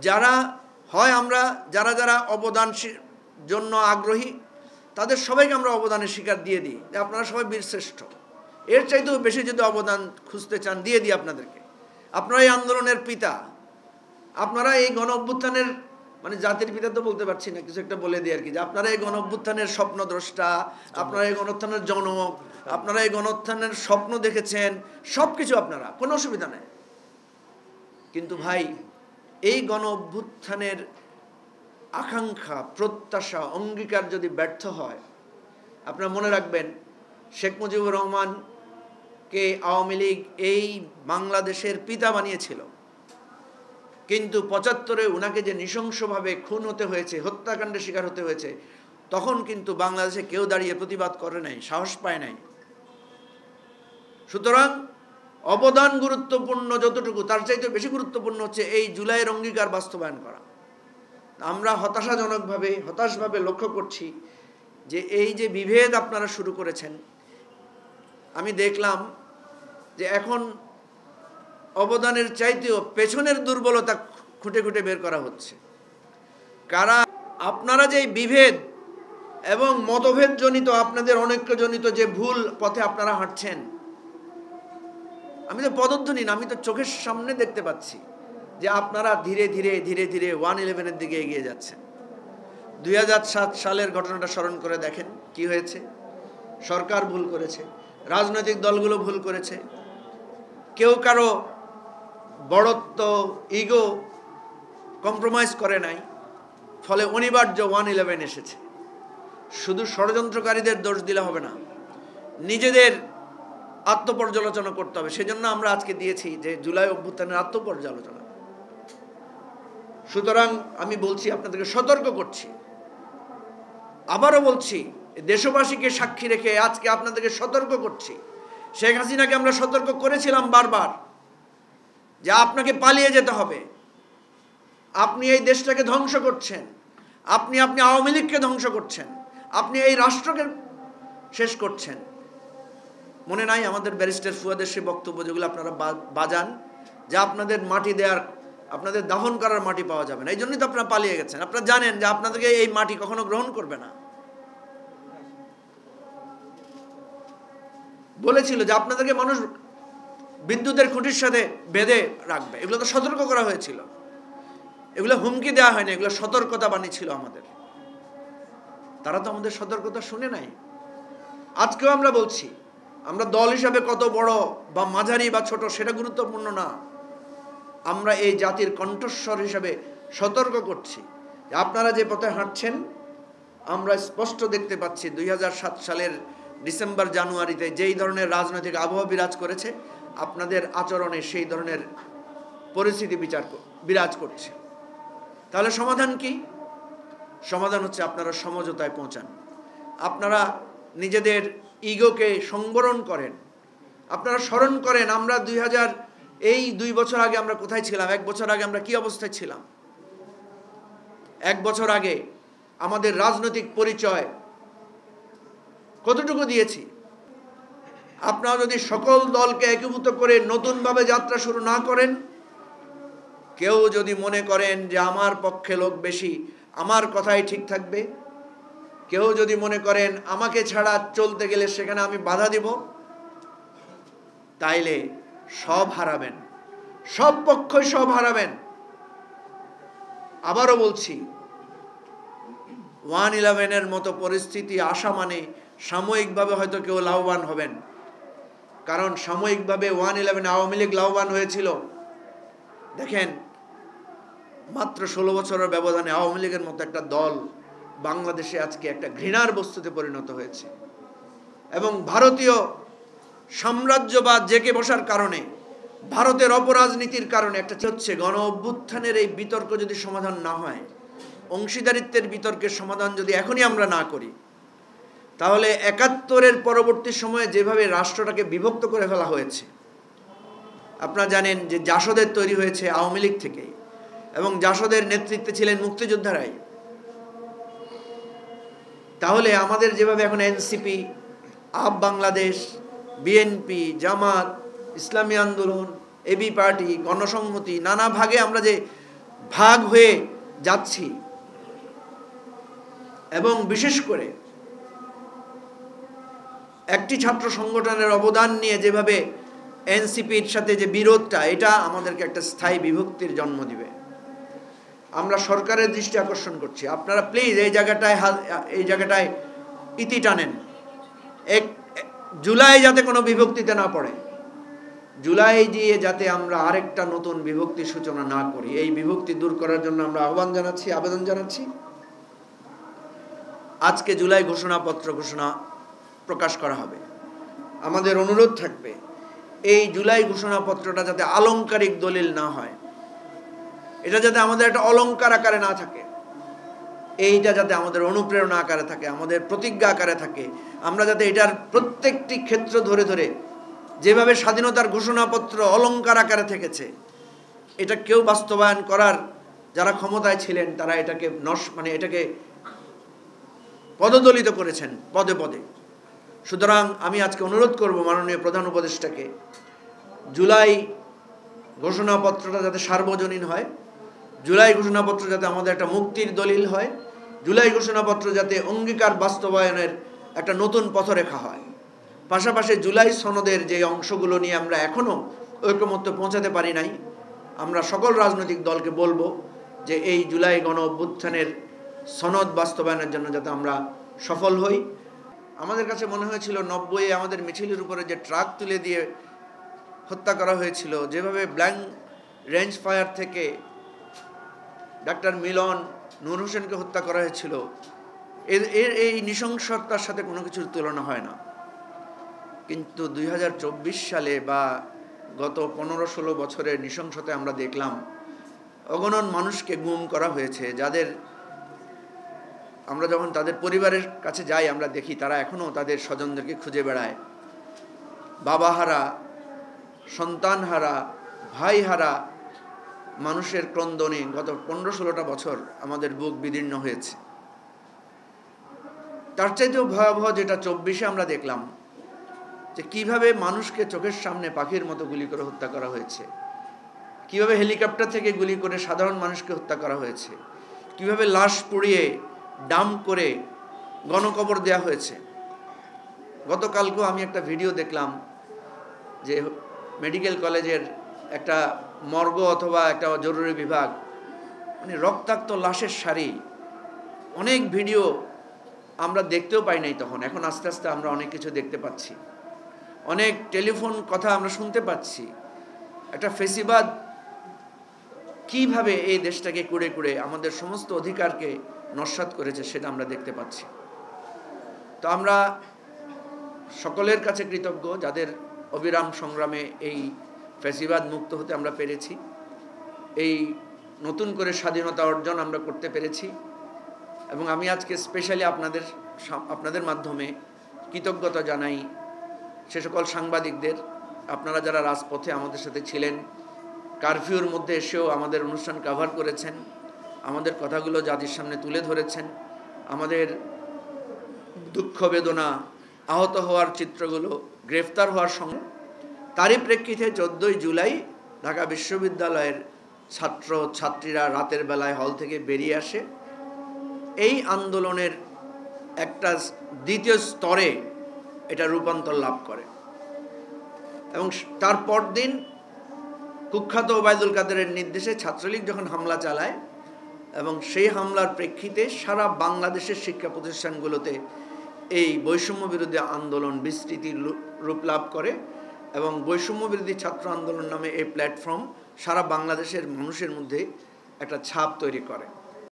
যারা হয় আমরা যারা যারা অবদান জন্য আগ্রহী তাদের সবাইকে আমরা অবদানের স্বীকার দিয়ে দিই যে আপনারা সবাই বীরশ্রেষ্ঠ। এর চাইতেও বেশি যদি অবদান খুঁজতে চান দিয়ে দিই আপনাদেরকে। আপনারা এই আন্দোলনের পিতা, আপনারা এই গণ অভ্যুত্থানের মানে জাতির পিতা তো বলতে পারছি না, কিছু একটা বলে দিই আর কি, যে আপনারা এই গণ অভ্যুত্থানের স্বপ্নদ্রষ্টা, আপনারা এই গণোত্থানের জনক, আপনারা এই গণোত্থানের স্বপ্ন দেখেছেন, সব কিছু আপনারা, কোনো অসুবিধা নেই। কিন্তু ভাই এই গণ অভ্যুত্থানের আকাঙ্ক্ষা, প্রত্যাশা, অঙ্গীকার যদি ব্যর্থ হয়, আপনারা মনে রাখবেন শেখ মুজিবুর রহমানকে আওয়ামী লীগ এই বাংলাদেশের পিতা বানিয়েছিল, কিন্তু ৭৫-এ উনাকে যে নৃশংসভাবে খুন হতে হয়েছে, হত্যাকাণ্ডের শিকার হতে হয়েছে, তখন কিন্তু বাংলাদেশে কেউ দাঁড়িয়ে প্রতিবাদ করে নাই, সাহস পায় নাই। সুতরাং অবদান গুরুত্বপূর্ণ যতটুকু, তার চাইতে বেশি গুরুত্বপূর্ণ হচ্ছে এই জুলাইয়ের অঙ্গীকার বাস্তবায়ন করা। আমরা হতাশভাবে লক্ষ্য করছি যে এই যে বিভেদ আপনারা শুরু করেছেন, আমি দেখলাম যে এখন অবদানের চাইতেও পেছনের দুর্বলতা খুঁটে খুঁটে বের করা হচ্ছে। কারা আপনারা যে বিভেদ এবং মতভেদ জনিত, আপনাদের অনৈক্যজনিত যে ভুল পথে আপনারা হাঁটছেন, আমি তো পদধ্বনি না, আমি তো চোখের সামনে দেখতে পাচ্ছি যে আপনারা ধীরে ধীরে 1/11-এর দিকে এগিয়ে যাচ্ছেন। 2007 সালের ঘটনাটা স্মরণ করে দেখেন কি হয়েছে। সরকার ভুল করেছে, রাজনৈতিক দলগুলো ভুল করেছে, কেউ কারো বড়ত্ব, ইগো কম্প্রোমাইজ করে নাই, ফলে অনিবার্য 1/11 এসেছে। শুধু ষড়যন্ত্রকারীদের দোষ দিলে হবে না, নিজেদের আত্মপর্যালোচনা করতে হবে। সেজন্য আমরা আজকে দিয়েছি যে জুলাই অভ্যুত্থানের আত্মপর্যালোচনা। সুতরাং আমি বলছি, আপনাদেরকে সতর্ক করছি, আবারও বলছি, দেশবাসীকে সাক্ষী রেখে আজকে আপনাদেরকে সতর্ক করছি। শেখ হাসিনাকে আমরা সতর্ক করেছিলাম বারবার যে আপনাকে পালিয়ে যেতে হবে, আপনি এই দেশটাকে ধ্বংস করছেন, আপনি আওয়ামী লীগকে ধ্বংস করছেন, আপনি এই রাষ্ট্রকে শেষ করছেন। মনে নাই আমাদের ব্যারিস্টার ফুয়াদের সে বক্তব্য যেগুলো আপনারা বাজান, যে আপনাদের মাটি দেওয়ার, আপনাদের দাফন করার মাটি পাওয়া যাবে না, এই জন্যই তো আপনারা পালিয়ে গেছেন। আপনারা জানেন যে আপনাদেরকে এই মাটি কখনো গ্রহণ করবে না। বলেছিল যে আপনাদেরকে মানুষ বিদ্যুতের খুঁটির সাথে বেঁধে রাখবে, এগুলো তো সতর্ক করা হয়েছিল, এগুলো হুমকি দেওয়া হয়নি, এগুলো সতর্কতা বাণী ছিল আমাদের। তারা তো আমাদের সতর্কতা শুনে নাই। আজকেও আমরা বলছি, আমরা দল হিসাবে কত বড় বা মাঝারি বা ছোট সেটা গুরুত্বপূর্ণ না, আমরা এই জাতির কণ্ঠস্বর হিসাবে সতর্ক করছি যে আপনারা যে পথে হাঁটছেন, আমরা স্পষ্ট দেখতে পাচ্ছি 2007 সালের ডিসেম্বর জানুয়ারিতে যেই ধরনের রাজনৈতিক আবহাওয়া বিরাজ করেছে, আপনাদের আচরণে সেই ধরনের পরিস্থিতি বিরাজ করছে। তাহলে সমাধান কি? সমাধান হচ্ছে আপনারা সমঝোতায় পৌঁছান, আপনারা নিজেদের ইগোকে সংবরণ করেন, আপনারা স্মরণ করেন আমরা 2 বছর আগে আমরা কোথায় ছিলাম, 1 বছর আগে আমরা কি অবস্থায় ছিলাম। 1 বছর আগে আমাদের রাজনৈতিক পরিচয় কতটুকু দিয়েছি। আপনারা যদি সকল দলকে একীভূত করে নতুনভাবে যাত্রা শুরু না করেন, কেউ যদি মনে করেন যে আমার পক্ষে লোক বেশি, আমার কথাই ঠিক থাকবে, কেউ যদি মনে করেন আমাকে ছাড়া চলতে গেলে সেখানে আমি বাধা দিব, তাইলে সব হারাবেন, সব পক্ষই সব হারাবেন। আবারও বলছি, 1/11-এর মতো পরিস্থিতি আসা মানে সাময়িকভাবে হয়তো কেউ লাভবান হবেন, কারণ সাময়িকভাবে 1/11 আওয়ামী লীগ লাভবান হয়েছিল। দেখেন, মাত্র 16 বছরের ব্যবধানে আওয়ামী লীগের মতো একটা দল বাংলাদেশে আজকে একটা ঘৃণার বস্তুতে পরিণত হয়েছে, এবং ভারতীয় সাম্রাজ্যবাদ জেগে বসার কারণে, ভারতের অপরাজনীতির কারণে একটা হচ্ছে গণ অভ্যুত্থানের এই বিতর্ক যদি সমাধান না হয়, অংশীদারিত্বের বিতর্কের সমাধান যদি এখনই আমরা না করি, তাহলে 71-এর পরবর্তী সময়ে যেভাবে রাষ্ট্রটাকে বিভক্ত করে ফেলা হয়েছে, আপনারা জানেন যে জাসদের তৈরি হয়েছে আওয়ামী লীগ থেকে, এবং জাসদের নেতৃত্বে ছিলেন মুক্তিযোদ্ধারাই। তাহলে আমাদের যেভাবে এখন এনসিপি, আপ বাংলাদেশ, বিএনপি, জামাত, ইসলামী আন্দোলন, এবি পার্টি, গণসংহতি, নানা ভাগে আমরা যে ভাগ হয়ে যাচ্ছি। এবং বিশেষ করে একটি ছাত্র সংগঠনের অবদান নিয়ে যেভাবে এনসিপির সাথে যে বিরোধটা, এটা আমাদেরকে একটা স্থায়ী বিভক্তির জন্ম দিবে। আমরা সরকারের দৃষ্টি আকর্ষণ করছি, আপনারা প্লিজ এই জায়গাটায় ইতি টানেন। জুলাই যাতে কোনো বিভক্তিতে না পড়ে, জুলাই দিয়ে যাতে আমরা আরেকটা নতুন বিভক্তির সূচনা না করি, এই বিভক্তি দূর করার জন্য আমরা আবেদন জানাচ্ছি। আজকে জুলাই ঘোষণাপত্র প্রকাশ করা হবে। আমাদের অনুরোধ থাকবে, এই জুলাই ঘোষণাপত্রটা যাতে আলংকারিক দলিল না হয়, এটা যাতে আমাদের একটা অলংকার আকারে না থাকে, এইটা যাতে আমাদের অনুপ্রেরণা আকারে থাকে, আমাদের প্রতিজ্ঞা আকারে থাকে। আমরা যাতে এটার প্রত্যেকটি ক্ষেত্র ধরে ধরে, যেভাবে স্বাধীনতার ঘোষণাপত্র অলংকার আকারে থেকেছে, এটা কেউ বাস্তবায়ন করার যারা ক্ষমতায় ছিলেন তারা এটাকে এটাকে পদদলিত করেছেন পদে পদে। সুতরাং আমি আজকে অনুরোধ করব মাননীয় প্রধান উপদেষ্টাকে, জুলাই ঘোষণাপত্রটা যাতে সার্বজনীন হয়, জুলাই ঘোষণাপত্র যাতে আমাদের একটা মুক্তির দলিল হয়, জুলাই ঘোষণাপত্র যাতে অঙ্গীকার বাস্তবায়নের একটা নতুন পথরেখা হয়। পাশাপাশি জুলাই সনদের যে অংশগুলো নিয়ে আমরা এখনও ঐকমত্যে পৌঁছাতে পারি নাই, আমরা সকল রাজনৈতিক দলকে বলবো যে এই জুলাই গণ অভ্যুত্থানের সনদ বাস্তবায়নের জন্য যাতে আমরা সফল হই। আমাদের কাছে মনে হয়েছিল 90-এ আমাদের মিছিলের উপরে যে ট্রাক তুলে দিয়ে হত্যা করা হয়েছিল, যেভাবে ব্ল্যাঙ্ক রেঞ্জ ফায়ার থেকে ডাক্তার মিলন নূর হোসেনকে হত্যা করা হয়েছিল, এই নৃশংসতার সাথে কোনো কিছুর তুলনা হয় না। কিন্তু 2024 সালে বা গত 15-16 বছরের নৃশংসতায় আমরা দেখলাম অগণন মানুষকে গুম করা হয়েছে, যাদের আমরা যখন তাদের পরিবারের কাছে যাই আমরা দেখি তারা এখনও তাদের স্বজনদেরকে খুঁজে বেড়ায়। বাবাহারা, সন্তানহারা, ভাইহারা মানুষের ক্রন্দনে গত 15-16টা বছর আমাদের বুক বিদীর্ণ হয়েছে। তার চাইতেও ভয়াবহ যেটা 24-এ আমরা দেখলাম, যে কিভাবে মানুষকে চোখের সামনে পাখির মতো গুলি করে হত্যা করা হয়েছে, কিভাবে হেলিকপ্টার থেকে গুলি করে সাধারণ মানুষকে হত্যা করা হয়েছে, কিভাবে লাশ পুড়িয়ে ডাম্প করে গণকবর দেয়া হয়েছে। গতকালকেও আমি একটা ভিডিও দেখলাম যে মেডিকেল কলেজের একটা মর্গ অথবা একটা জরুরি বিভাগ, রক্তাক্ত লাশের সারি। অনেক ভিডিও আমরা দেখতেও পাই নাই তখন, এখন আস্তে আস্তে আমরা অনেক কিছু দেখতে পাচ্ছি, অনেক টেলিফোন কথা আমরা শুনতে পাচ্ছি। একটা ফেসিবাদ কিভাবে এই দেশটাকে কুড়ে কুড়ে আমাদের সমস্ত অধিকারকে নস্যাৎ করেছে সেটা আমরা দেখতে পাচ্ছি। তো আমরা সকলের কাছে কৃতজ্ঞ যাদের অবিরাম সংগ্রামে এই ফ্যাসিবাদ মুক্ত হতে আমরা পেরেছি, এই নতুন করে স্বাধীনতা অর্জন আমরা করতে পেরেছি। এবং আমি আজকে স্পেশালি আপনাদের মাধ্যমে কৃতজ্ঞতা জানাই সে সকল সাংবাদিকদের, আপনারা যারা রাজপথে আমাদের সাথে ছিলেন, কারফিউর মধ্যে এসেও আমাদের অনুষ্ঠান কভার করেছেন, আমাদের কথাগুলো জাতির সামনে তুলে ধরেছেন, আমাদের দুঃখ বেদনা, আহত হওয়ার চিত্রগুলো, গ্রেফতার হওয়ার সঙ্গে তারই প্রেক্ষিতে 14ই জুলাই ঢাকা বিশ্ববিদ্যালয়ের ছাত্র ছাত্রীরা রাতের বেলায় হল থেকে বেরিয়ে আসে, এই আন্দোলনের একটা দ্বিতীয় স্তরে এটা রূপান্তর লাভ করে। এবং তার পরদিন কুখ্যাত ওবায়দুল কাদেরের নির্দেশে ছাত্রলীগ যখন হামলা চালায়, এবং সেই হামলার প্রেক্ষিতে সারা বাংলাদেশের শিক্ষা প্রতিষ্ঠানগুলোতে এই বৈষম্য বিরোধী আন্দোলন বিস্তৃতি রূপ লাভ করে, এবং বৈষম্য বিরোধী ছাত্র আন্দোলন নামে এই প্ল্যাটফর্ম সারা বাংলাদেশের মানুষের মধ্যে একটা ছাপ তৈরি করে।